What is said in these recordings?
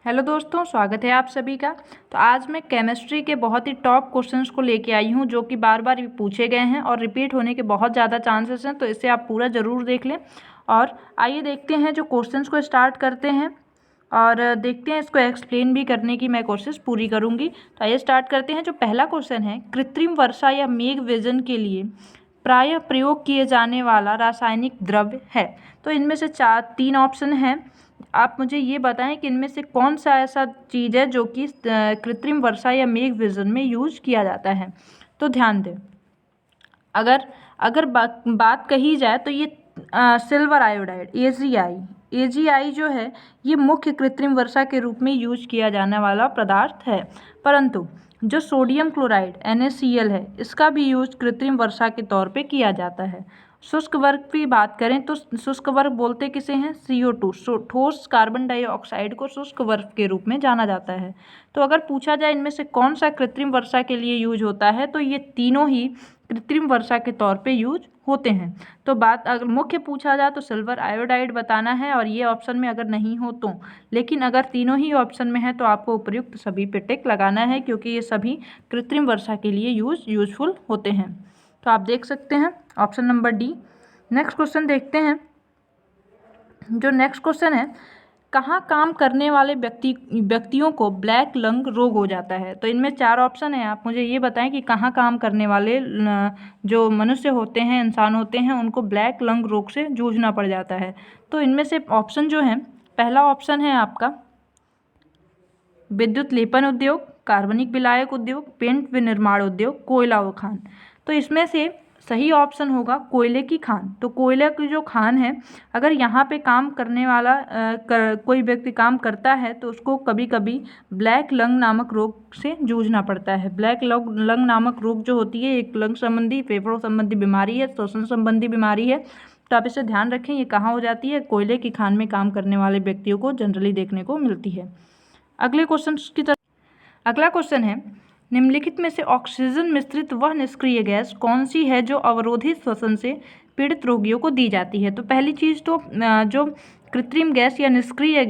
Hello दोस्तों, स्वागत है आप सभी का। तो आज मैं केमिस्ट्री के बहुत ही टॉप क्वेश्चंस को लेके आई हूँ जो कि बार बार पूछे गए हैं और रिपीट होने के बहुत ज़्यादा चांसेस हैं, तो इसे आप पूरा ज़रूर देख लें। और आइए देखते हैं, जो क्वेश्चंस को स्टार्ट करते हैं और देखते हैं, इसको एक्सप्लेन भी करने की मैं कोशिश पूरी करूँगी। तो आइए स्टार्ट करते हैं। जो पहला क्वेश्चन है, कृत्रिम वर्षा या मेघ विजन के लिए प्रायः प्रयोग किए जाने वाला रासायनिक द्रव्य है। तो इनमें से तीन ऑप्शन हैं। आप मुझे ये बताएं कि इनमें से कौन सा ऐसा चीज़ है जो कि कृत्रिम वर्षा या मेघ विजन में यूज किया जाता है। तो ध्यान दें, अगर अगर बात कही जाए तो ये सिल्वर आयोडाइड AgI जो है ये मुख्य कृत्रिम वर्षा के रूप में यूज किया जाने वाला पदार्थ है। परंतु जो सोडियम क्लोराइड NaCl है, इसका भी यूज कृत्रिम वर्षा के तौर पे किया जाता है। शुष्क वर्ग की बात करें तो शुष्क वर्ग बोलते किसे हैं? CO2, ठोस कार्बन डाइऑक्साइड को शुष्क वर्ग के रूप में जाना जाता है। तो अगर पूछा जाए इनमें से कौन सा कृत्रिम वर्षा के लिए यूज होता है, तो ये तीनों ही कृत्रिम वर्षा के तौर पे यूज होते हैं। तो बात अगर मुख्य पूछा जाए तो सिल्वर आयोडाइड बताना है, और ये ऑप्शन में अगर नहीं हो तो, लेकिन अगर तीनों ही ऑप्शन में है तो आपको उपयुक्त सभी पे टिक लगाना है, क्योंकि ये सभी कृत्रिम वर्षा के लिए यूजफुल होते हैं। तो आप देख सकते हैं option number D. Next question देखते हैं। जो नेक्स्ट क्वेश्चन है, कहाँ काम करने वाले व्यक्तियों को ब्लैक लंग रोग हो जाता है। तो इनमें चार ऑप्शन है। आप मुझे ये बताएं कि कहाँ काम करने वाले जो मनुष्य होते हैं, इंसान होते हैं, उनको ब्लैक लंग रोग से जूझना पड़ जाता है। तो इनमें से ऑप्शन जो है, पहला ऑप्शन है आपका विद्युत लेपन उद्योग, कार्बनिक विलायक उद्योग, पेंट विनिर्माण उद्योग, कोयला व खान। तो इसमें से सही ऑप्शन होगा कोयले की खान। तो कोयले की जो खान है, अगर यहाँ पे काम करने वाला कोई व्यक्ति काम करता है तो उसको कभी कभी ब्लैक लंग नामक रोग से जूझना पड़ता है। ब्लैक लंग नामक रोग जो होती है, एक लंग संबंधी, फेफड़ों संबंधी बीमारी है, श्वसन संबंधी बीमारी है। तो आप इसे ध्यान रखें, ये कहाँ हो जाती है? कोयले की खान में काम करने वाले व्यक्तियों को जनरली देखने को मिलती है। अगले क्वेश्चन की तरफ। अगला क्वेश्चन है, निम्नलिखित में से ऑक्सीजन मिश्रित वह निष्क्रिय गैस कौन सी है जो अवरोधित श्वसन से पीड़ित रोगियों को दी जाती है। तो पहली चीज़ तो जो कृत्रिम गैस या निष्क्रिय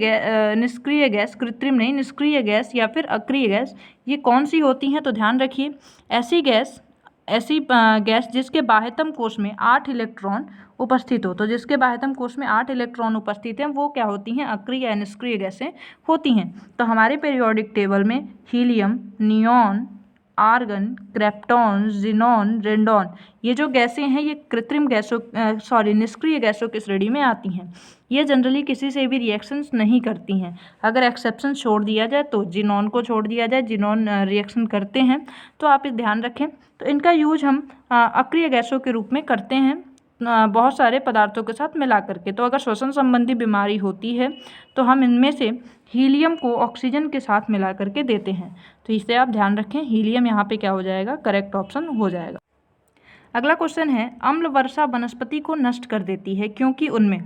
गैस, कृत्रिम नहीं, निष्क्रिय गैस या फिर अक्रिय गैस, ये कौन सी होती हैं? तो ध्यान रखिए, ऐसी गैस जिसके बाह्यतम कोश में 8 इलेक्ट्रॉन उपस्थित हो। तो जिसके बाह्यतम कोश में 8 इलेक्ट्रॉन उपस्थित हैं वो क्या होती हैं? अक्रिय या निष्क्रिय गैसें होती हैं। तो हमारे पीरियोडिक टेबल में हीलियम, नियॉन, आर्गन, क्रेप्टॉन, जिनॉन, रेंडॉन, ये जो गैसें हैं ये कृत्रिम गैसों निष्क्रिय गैसों की श्रेणी में आती हैं। ये जनरली किसी से भी रिएक्शंस नहीं करती हैं। अगर एक्सेप्शन छोड़ दिया जाए तो जिनॉन को छोड़ दिया जाए, जिनॉन रिएक्शन करते हैं। तो आप इस ध्यान रखें। तो इनका यूज हम अक्रिय गैसों के रूप में करते हैं बहुत सारे पदार्थों के साथ मिला करके। तो अगर श्वसन संबंधी बीमारी होती है तो हम इनमें से हीलियम को ऑक्सीजन के साथ मिला करके देते हैं। तो इसे आप ध्यान रखें, हीलियम यहाँ पे क्या हो जाएगा? करेक्ट ऑप्शन हो जाएगा। अगला क्वेश्चन है, अम्ल वर्षा वनस्पति को नष्ट कर देती है क्योंकि उनमें।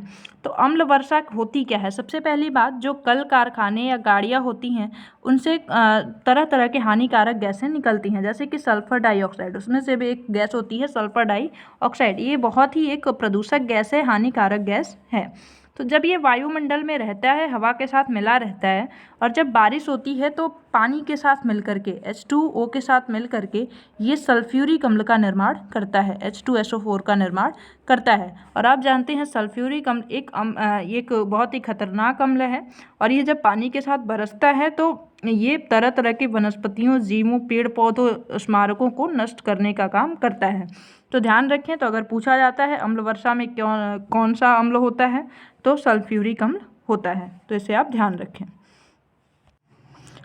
तो अम्ल वर्षा होती क्या है? सबसे पहली बात, जो कल कारखाने या गाड़ियाँ होती हैं उनसे तरह तरह के हानिकारक गैसें निकलती हैं, जैसे कि सल्फर डाइऑक्साइड, उसमें से भी एक गैस होती है सल्फर डाइऑक्साइड। ये बहुत ही एक प्रदूषक गैस है, हानिकारक गैस है। तो जब ये वायुमंडल में रहता है, हवा के साथ मिला रहता है, और जब बारिश होती है तो पानी के साथ मिल करके, H2O के साथ मिल करके ये सल्फ्यूरिक अम्ल का निर्माण करता है, H2SO4 का निर्माण करता है। और आप जानते हैं सल्फ्यूरिक अम्ल एक बहुत ही खतरनाक अम्ल है, और ये जब पानी के साथ बरसता है तो ये तरह तरह की वनस्पतियों, जीवों, पेड़ पौधों, स्मारकों को नष्ट करने का काम करता है। तो ध्यान रखें। तो अगर पूछा जाता है अम्ल वर्षा में कौन सा अम्ल होता है, तो सल्फ्यूरिक अम्ल होता है। तो इसे आप ध्यान रखें।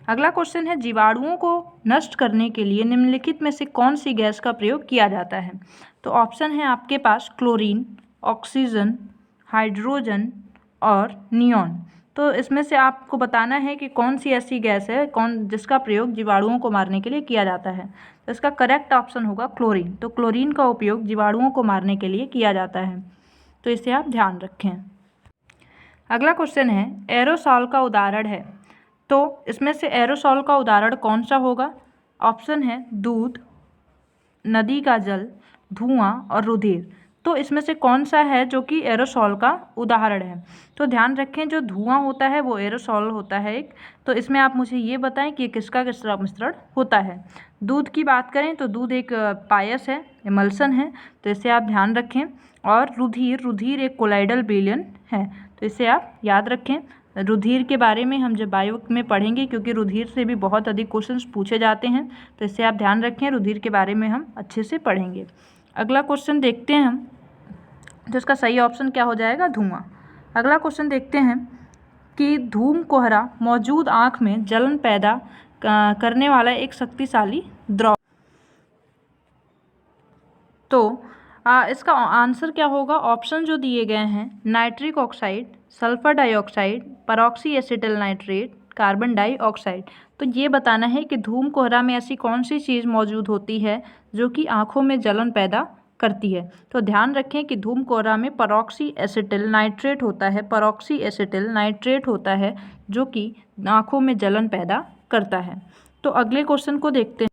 अगला क्वेश्चन है, जीवाणुओं को नष्ट करने के लिए निम्नलिखित में से कौन सी गैस का प्रयोग किया जाता है। तो ऑप्शन है आपके पास क्लोरीन, ऑक्सीजन, हाइड्रोजन और नियॉन। तो इसमें से आपको बताना है कि कौन सी ऐसी गैस है जिसका प्रयोग जीवाणुओं को मारने के लिए किया जाता है। तो इसका करेक्ट ऑप्शन होगा क्लोरीन। तो क्लोरीन का उपयोग जीवाणुओं को मारने के लिए किया जाता है। तो इसे आप ध्यान रखें। अगला क्वेश्चन है, एरोसॉल का उदाहरण है। तो इसमें से एरोसॉल का उदाहरण कौन सा होगा? ऑप्शन है दूध, नदी का जल, धुआं और रुधिर। तो इसमें से कौन सा है जो कि एरोसॉल का उदाहरण है? तो ध्यान रखें, जो धुआं होता है वो एरोसॉल होता है एक। तो इसमें आप मुझे ये बताएं कि किसका किसका मिश्रण होता है। दूध की बात करें तो दूध एक पायस है, इमल्सन है, तो इसे आप ध्यान रखें। और रुधिर एक कोलाइडल विलयन है, तो इसे आप याद रखें। रुधिर के बारे में हम जब बायो में पढ़ेंगे, क्योंकि रुधिर से भी बहुत अधिक क्वेश्चंस पूछे जाते हैं, तो इससे आप ध्यान रखें। रुधिर के बारे में हम अच्छे से पढ़ेंगे। अगला क्वेश्चन देखते हैं हम, तो इसका सही ऑप्शन क्या हो जाएगा? धुआं। अगला क्वेश्चन देखते हैं कि धूम कोहरा मौजूद आँख में जलन पैदा करने वाला एक शक्तिशाली द्रव। तो इसका आंसर क्या होगा? ऑप्शन जो दिए गए हैं, nitric oxide, sulphur dioxide, परऑक्सी acetyl nitrate, carbon dioxide. तो ये बताना है कि धूम कोहरा में ऐसी कौन सी चीज़ मौजूद होती है जो कि आँखों में जलन पैदा करती है। तो ध्यान रखें कि धूम कोहरा में परऑक्सी एसिटिल नाइट्रेट होता है, परऑक्सी एसिटिल नाइट्रेट होता है जो कि आँखों में जलन पैदा करता है। तो अगले क्वेश्चन को देखते हैं।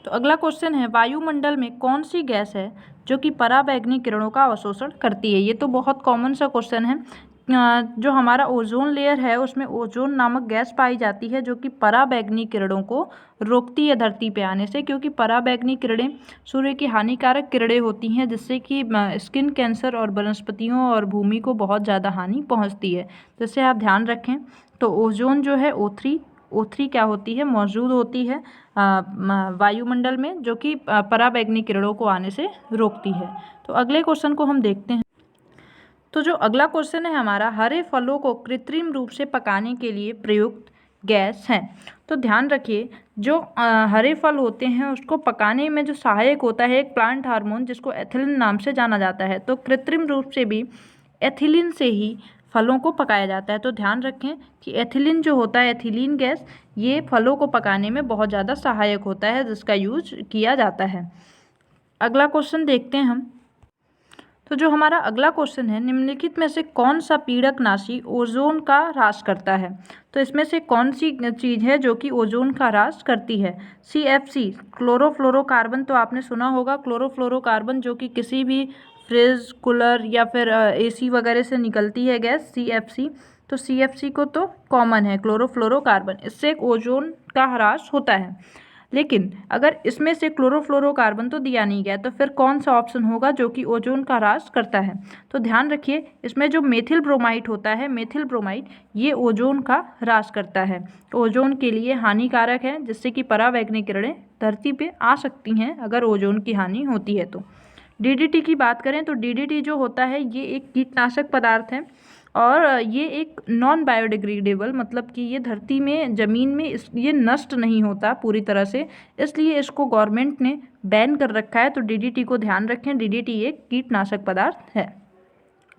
तो अगला क्वेश्चन है, वायुमंडल में कौन सी गैस है जो कि पराबैंगनी किरणों का अवशोषण करती है? ये तो बहुत कॉमन सा क्वेश्चन है। जो हमारा ओजोन लेयर है उसमें ओजोन नामक गैस पाई जाती है जो कि पराबैंगनी किरणों को रोकती है धरती पे आने से, क्योंकि पराबैंगनी किरणें सूर्य की हानिकारक किरणें होती हैं जिससे कि स्किन कैंसर और वनस्पतियों और भूमि को बहुत ज़्यादा हानि पहुंचती है। तो इससे आप ध्यान रखें। तो ओजोन जो है O3 क्या होती है? मौजूद होती है वायुमंडल में, जो कि पराबैंगनी किरणों को आने से रोकती है। तो अगले क्वेश्चन को हम देखते हैं। तो जो अगला क्वेश्चन है हमारा, हरे फलों को कृत्रिम रूप से पकाने के लिए प्रयुक्त गैस है। तो ध्यान रखिए, जो हरे फल होते हैं उसको पकाने में जो सहायक होता है एक प्लांट हार्मोन जिसको एथिलीन नाम से जाना जाता है। तो कृत्रिम रूप से भी एथिलीन से ही फलों को पकाया जाता है। तो ध्यान रखें कि एथिलीन जो होता है, एथिलीन गैस, ये फलों को पकाने में बहुत ज़्यादा सहायक होता है जिसका यूज किया जाता है। अगला क्वेश्चन देखते हैं हम। तो जो हमारा अगला क्वेश्चन है, निम्नलिखित में से कौन सा पीड़कनाशी ओजोन का ह्रास करता है? तो इसमें से कौन सी चीज़ है जो कि ओजोन का ह्रास करती है? CFC, chlorofluorocarbon. तो आपने सुना होगा क्लोरोफ्लोरोकार्बन, जो कि किसी भी फ्रिज, कूलर या फिर AC वगैरह से निकलती है गैस, CFC। तो CFC को तो कॉमन है, क्लोरोफ्लोरोकार्बन, इससे एक ओजोन का ह्रास होता है। लेकिन अगर इसमें से क्लोरोफ्लोरोकार्बन तो दिया नहीं गया, तो फिर कौन सा ऑप्शन होगा जो कि ओजोन का ह्रास करता है? तो ध्यान रखिए, इसमें जो मेथिल ब्रोमाइड होता है, मेथिल ब्रोमाइड, ये ओजोन का ह्रास करता है, ओजोन के लिए हानिकारक है, जिससे कि पराबैंगनी किरणें धरती पे आ सकती हैं अगर ओजोन की हानि होती है। तो DDT की बात करें तो DDT जो होता है ये एक कीटनाशक पदार्थ है और ये एक नॉन बायोडिग्रेडेबल, मतलब कि ये धरती में, ज़मीन में ये नष्ट नहीं होता पूरी तरह से, इसलिए इसको गवर्नमेंट ने बैन कर रखा है। तो DDT को ध्यान रखें, DDT एक कीटनाशक पदार्थ है।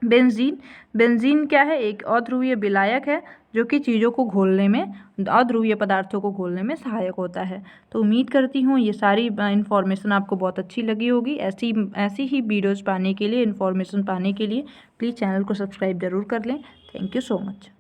बेंजीन क्या है? एक अध्रुवीय विलायक है जो कि चीज़ों को घोलने में, अध्रुवीय पदार्थों को घोलने में सहायक होता है। तो उम्मीद करती हूँ ये सारी इन्फॉर्मेशन आपको बहुत अच्छी लगी होगी। ऐसी ही वीडियोज़ पाने के लिए, इन्फॉर्मेशन पाने के लिए प्लीज़ चैनल को सब्सक्राइब ज़रूर कर लें। Thank you so much.